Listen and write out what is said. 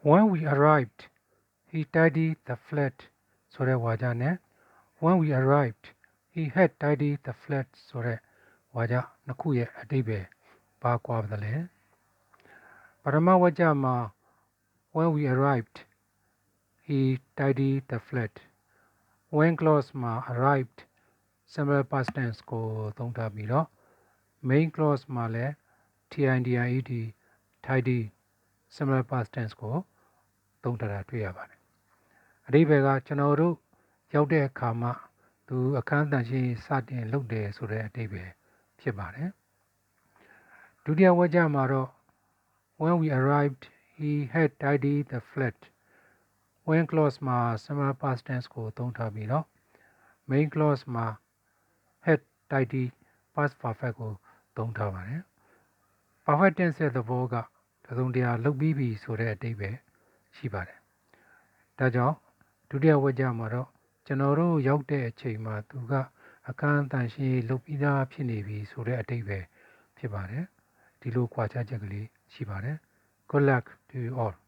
When we arrived, he tidied the flat ဆိုတဲ့ဝါကျနဲ့ when we arrived, he had tidied the flat ဆိုတဲ့ဝါကျနှစ်ခုရဲ့အဓိပ္ပာယ်ဘာကွာပါလဲပထမဝါကျမှာ when we arrived, he tidied the flat. when clause မှာ arrived simple past tense ကိုသုံးထားပြီးတော့ main clause မှာလည်း TIDIED tidy simple past tense ကိုသုံးထားတာတွေ့ရပါတယ်အဓိပ္ပာယ်ကကျွန်တော်တို့ရောက်တဲ့အခါမှာသူအခန်းတန်ရှင်းစတင်လုပ်တယ်ဆိုတဲ့အဓိပ္ပာယ်ဖြစ်ပါတယ်ဒုတိယဝါကျမှာတော့ when we arrived, he had tidied the flat. when clause မှာ simple past tense ကိုသုံးထားပြီးတော့ main clause မှာ had tidied past perfect ကိုသုံးထားပါတယ် perfect tense ရဲ့သဘောကတစုံတရာလုပ်ပြီးပြီဆိုတဲ့အဓိပ္ပာယ်ရှိပါတယ်ဒါကြောင့်ဒုတိယဝါကျမှာတော့ကျွန်တော်တို့ရောက်တဲ့အချိန်မှာသူကအခန်းတန်ရှင်းလုပ်ပြီးသားဖြစ်နေပြီဆိုတဲ့အဓိပ္ပာယ်ဖြစ်ပါတယ်ဒီလိုခွာခြားချက်ကလေးရှိပါတယ် Good luck to you all